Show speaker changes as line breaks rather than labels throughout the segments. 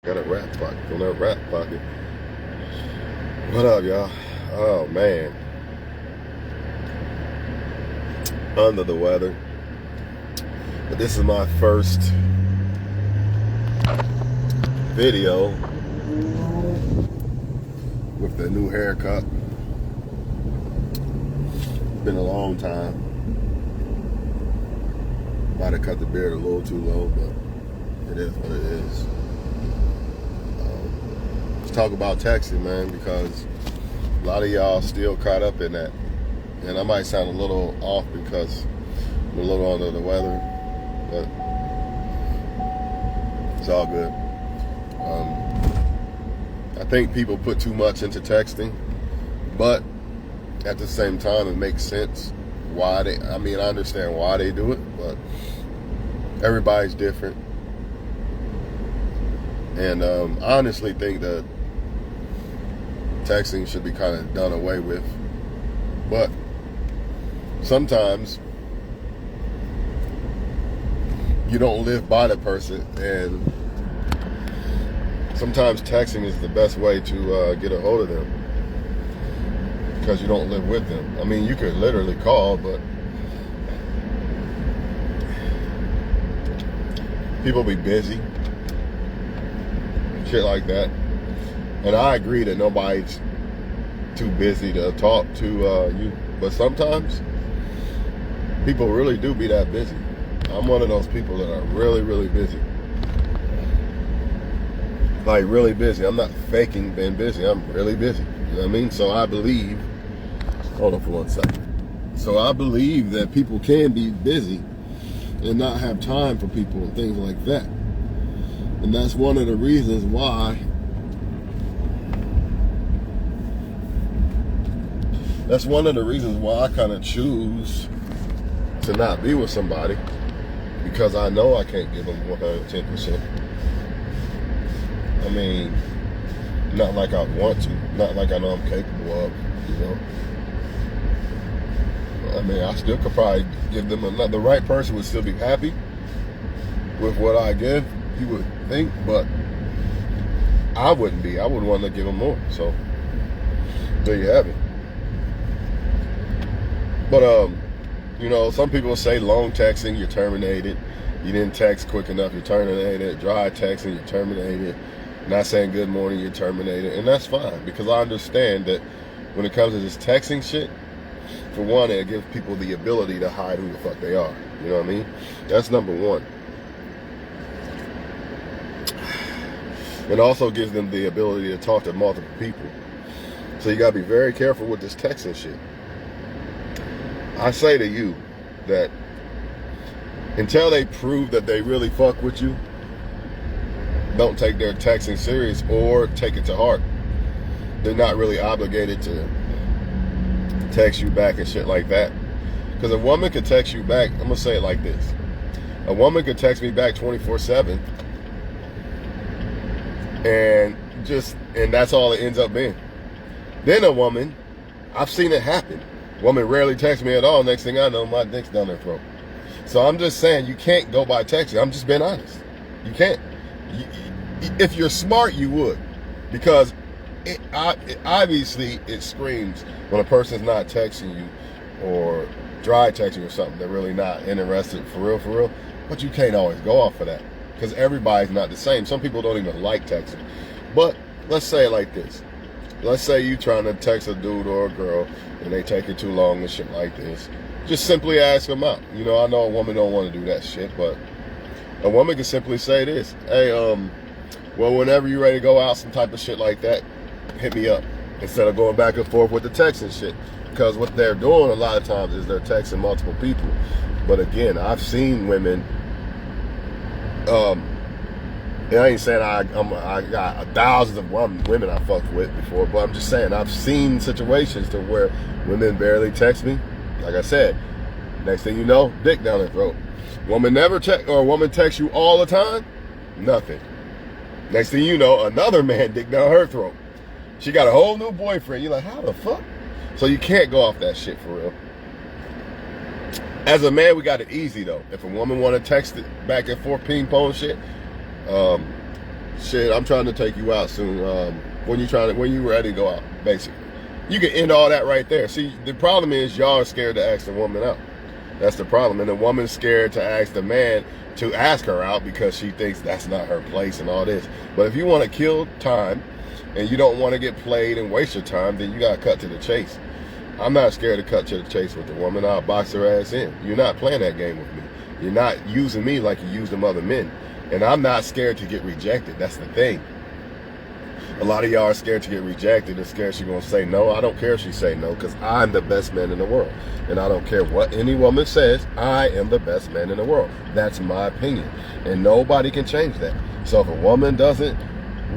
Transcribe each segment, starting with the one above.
Got a rat pocket on that rat pocket. What up, y'all? Oh man, under the weather. But this is my first video with the new haircut. Been a long time. Might have cut the beard a little too low, but it is what it is. Let's talk about texting, man, because a lot of y'all still caught up in that. And I might sound a little off because I'm a little under the weather, but it's all good. I think people put too much into texting, but at the same time, it makes sense why they, I understand why they do it, but everybody's different. And I honestly think that texting should be kind of done away with. But sometimes you don't live by the person, and sometimes texting is the best way to get a hold of them because you don't live with them. I mean, you could literally call, but people be busy, shit like that. And I agree that nobody's too busy to talk to you, but sometimes people really do be that busy. I'm one of those people that are really, really busy. Like, really busy. I'm not faking being busy. I'm really busy. You know what I mean? So I believe, hold on for 1 second. So I believe that people can be busy and not have time for people and things like that. And that's one of the reasons why I kind of choose to not be with somebody, because I know I can't give them 110%. I mean, not like I want to, not like I know I'm capable of, you know. I mean, I still could probably give them the right person would still be happy with what I give, you would think, but I wouldn't be. I would want to give them more. So there you have it. But you know, some people say long texting, you're terminated. You didn't text quick enough, you're terminated. Dry texting, you're terminated. Not saying good morning, you're terminated. And that's fine, because I understand that when it comes to this texting shit, for one, it gives people the ability to hide who the fuck they are. You know what I mean? That's number one. It also gives them the ability to talk to multiple people. So you gotta be very careful with this texting shit. I say to you that until they prove that they really fuck with you, don't take their texting serious or take it to heart. They're not really obligated to text you back and shit like that. Because a woman could text you back, I'm gonna say it like this. A woman could text me back 24/7 and that's all it ends up being. Then a woman, I've seen it happen. Woman rarely texts me at all. Next thing I know, my dick's down their throat. So I'm just saying, you can't go by texting. I'm just being honest. You can't. If you're smart, you would, because obviously it screams when a person's not texting you or dry texting or something. They're really not interested for real. But you can't always go off of that, because everybody's not the same. Some people don't even like texting. But let's say it like this. Let's say you trying to text a dude or a girl and they take it too long and shit like this. Just simply ask them out. You know, I know a woman don't want to do that shit, but a woman can simply say this: hey, well, whenever you're ready to go out, some type of shit like that, hit me up. Instead of going back and forth with the text and shit. Because what they're doing a lot of times is they're texting multiple people. But again, I've seen women, and I ain't saying I got thousands of women I fucked with before, but I'm just saying I've seen situations to where women barely text me. Like I said, next thing you know, dick down their throat. Woman never text, or a woman texts you all the time, nothing. Next thing you know, another man dick down her throat. She got a whole new boyfriend. You're like, how the fuck? So you can't go off that shit for real. As a man, we got it easy though. If a woman want to text it back and forth, ping pong shit, shit, I'm trying to take you out soon. When you ready to go out, basically. You can end all that right there. See, the problem is y'all are scared to ask the woman out. That's the problem. And the woman's scared to ask the man to ask her out because she thinks that's not her place and all this. But if you want to kill time and you don't want to get played and waste your time, then you got to cut to the chase. I'm not scared to cut to the chase with the woman. I'll box her ass in. You're not playing that game with me. You're not using me like you use them other men. And I'm not scared to get rejected. That's the thing. A lot of y'all are scared to get rejected and scared she's going to say no. I don't care if she say no because I'm the best man in the world. And I don't care what any woman says. I am the best man in the world. That's my opinion. And nobody can change that. So if a woman doesn't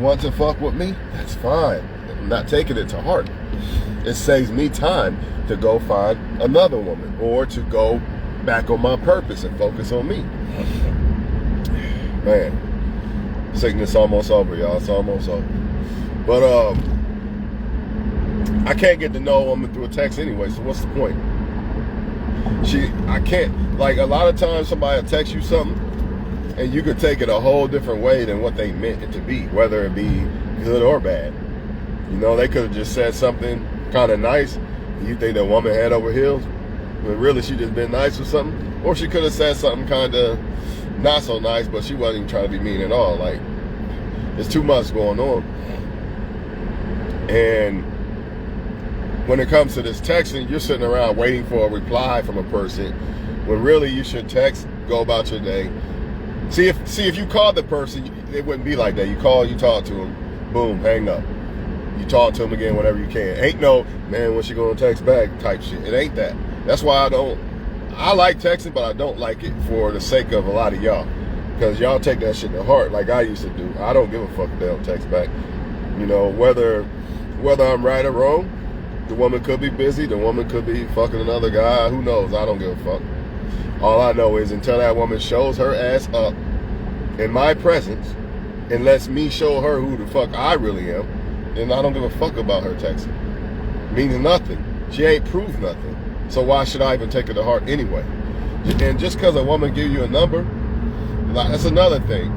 want to fuck with me, that's fine. I'm not taking it to heart. It saves me time to go find another woman or to go back on my purpose and focus on me. Man, sickness almost over, y'all. It's almost over. But I can't get to know a woman through a text anyway, so what's the point? I can't, like a lot of times somebody will text you something and you could take it a whole different way than what they meant it to be, whether it be good or bad. You know, they could have just said something kind of nice. You think that woman head over heels, but really she just been nice or something. Or she could have said something kind of not so nice, but she wasn't even trying to be mean at all. Like, there's too much going on. And when it comes to this texting, you're sitting around waiting for a reply from a person when really you should text, go about your day. See if you called the person, it wouldn't be like that. You call, you talk to them, boom, hang up. You talk to them again whenever you can. Ain't no, man, when she gonna text back type shit. It ain't that. That's why I like texting, but I don't like it for the sake of a lot of y'all. Because y'all take that shit to heart like I used to do. I don't give a fuck if they don't text back. You know, whether I'm right or wrong, the woman could be busy, the woman could be fucking another guy, who knows? I don't give a fuck. All I know is until that woman shows her ass up in my presence and lets me show her who the fuck I really am, then I don't give a fuck about her texting. Means nothing. She ain't proved nothing. So why should I even take it to heart anyway? And just because a woman give you a number, that's another thing.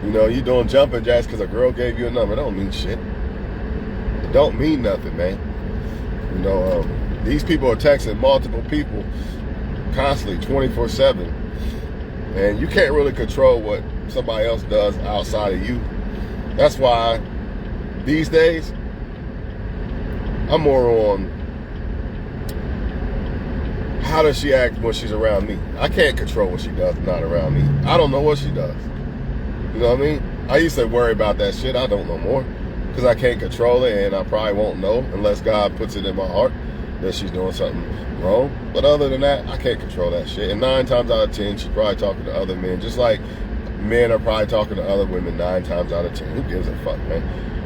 You know, you doing jumping jacks because a girl gave you a number. It don't mean shit. It don't mean nothing, man. You know, these people are texting multiple people constantly, 24/7. And you can't really control what somebody else does outside of you. That's why these days, I'm more on how does she act when she's around me. I can't control what she does not around me. I don't know what she does. You know what I mean? I used to worry about that shit. I don't know more because I can't control it, and I probably won't know unless God puts it in my heart that she's doing something wrong. But other than that, I can't control that shit. And 9 times out of 10, she's probably talking to other men, just like men are probably talking to other women 9 times out of 10. Who gives a fuck, man?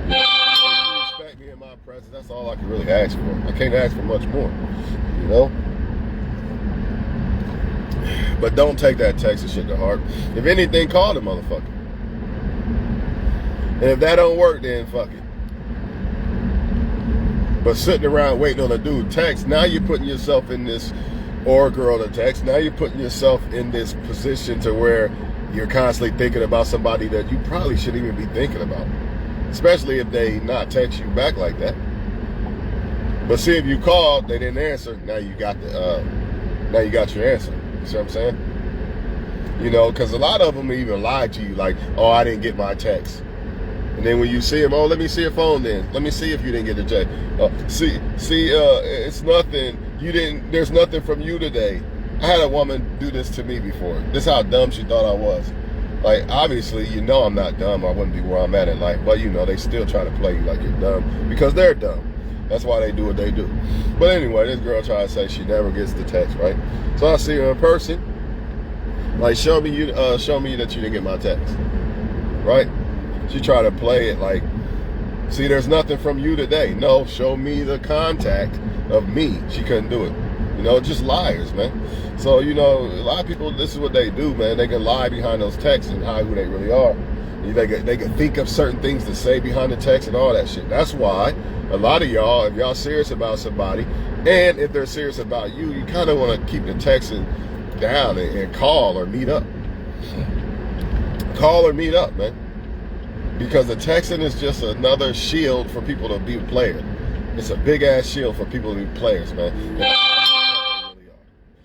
Respect me in my presence. That's all I can really ask for. I can't ask for much more, you know? But don't take that text and shit to heart. If anything, call the motherfucker. And if that don't work, then fuck it. But sitting around waiting on a dude text, now you're putting yourself in this, or a girl to text, now you're putting yourself in this position to where you're constantly thinking about somebody that you probably shouldn't even be thinking about. Especially if they not text you back like that. But see, if you called, they didn't answer, now you got your answer. You see what I'm saying? You know, because a lot of them even lie to you like, oh, I didn't get my text. And then when you see them, oh, let me see your phone then. Let me see if you didn't get the text. It's nothing. There's nothing from you today. I had a woman do this to me before. This is how dumb she thought I was. Like, obviously, you know I'm not dumb. I wouldn't be where I'm at in life. But, you know, they still try to play you like you're dumb because they're dumb. That's why they do what they do. But anyway, this girl tried to say she never gets the text, right? So I see her in person. Like, show me that you didn't get my text, right? She tried to play it like, see, there's nothing from you today. No, show me the contact of me. She couldn't do it. You know, just liars, man. So, you know, a lot of people, this is what they do, man. They can lie behind those texts and hide who they really are. They can think of certain things to say behind the text and all that shit. That's why a lot of y'all, if y'all serious about somebody, and if they're serious about you, you kind of want to keep the texting down and call or meet up. Call or meet up, man. Because the texting is just another shield for people to be players. It's a big ass shield for people to be players, man.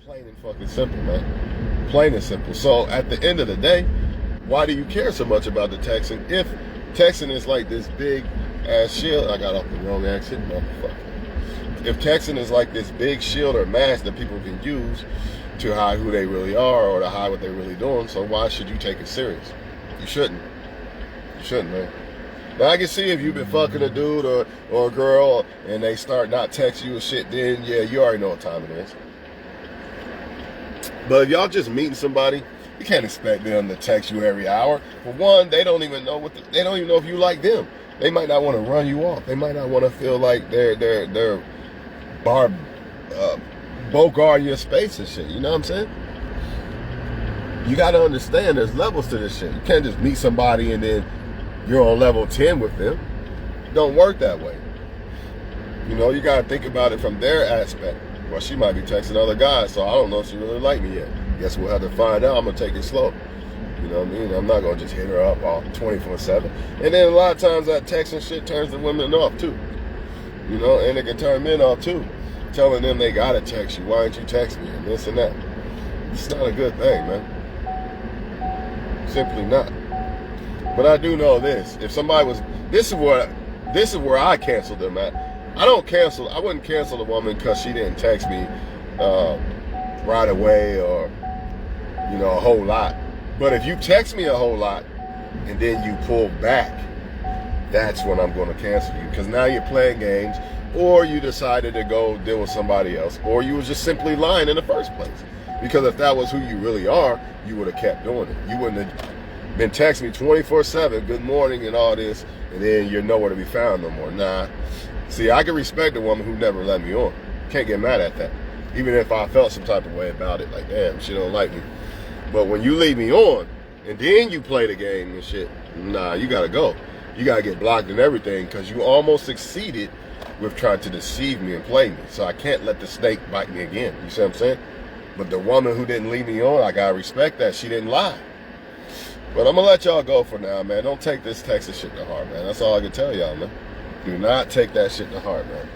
Plain and fucking simple, man. Plain and simple. So at the end of the day, why do you care so much about the texting? If texting is like this big ass shield, I got off the wrong exit, motherfucker. If texting is like this big shield or mask that people can use to hide who they really are or to hide what they're really doing, so why should you take it serious? You shouldn't. You shouldn't, man. Now, I can see if you've been fucking a dude or a girl and they start not texting you and shit, then, yeah, you already know what time it is. But if y'all just meeting somebody, you can't expect them to text you every hour. For one, they don't even know they don't even know if you like them. They might not want to run you off. They might not want to feel like they're bogart your space and shit. You know what I'm saying? You got to understand there's levels to this shit. You can't just meet somebody and then you're on level 10 with them. It don't work that way. You know, you got to think about it from their aspect. Well, she might be texting other guys, so I don't know if she really like me yet. Guess we'll have to find out. I'm going to take it slow. You know what I mean? I'm not going to just hit her up all 24/7. And then a lot of times that texting shit turns the women off too. You know, and it can turn men off too. Telling them they got to text you. Why didn't you text me? And this and that. It's not a good thing, man. Simply not. But I do know this. If somebody was, this is where I canceled them at. I wouldn't cancel a woman because she didn't text me right away or, you know, a whole lot. But if you text me a whole lot and then you pull back, that's when I'm going to cancel you. Because now you're playing games, or you decided to go deal with somebody else, or you was just simply lying in the first place. Because if that was who you really are, you would have kept doing it. You wouldn't have been texting me 24/7, good morning and all this, and then you're nowhere to be found no more. Nah. See, I can respect a woman who never let me on. Can't get mad at that. Even if I felt some type of way about it, like, damn, she don't like me. But when you leave me on, and then you play the game and shit, nah, you gotta go. You gotta get blocked and everything, because you almost succeeded with trying to deceive me and play me. So I can't let the snake bite me again. You see what I'm saying? But the woman who didn't leave me on, I gotta respect that. She didn't lie. But I'm gonna let y'all go for now, man. Don't take this Texas shit to heart, man. That's all I can tell y'all, man. Do not take that shit to heart, man.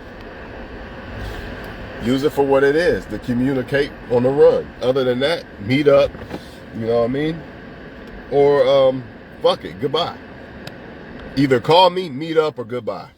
Use it for what it is, to communicate on the run. Other than that, meet up, you know what I mean? Or, fuck it, goodbye. Either call me, meet up, or goodbye.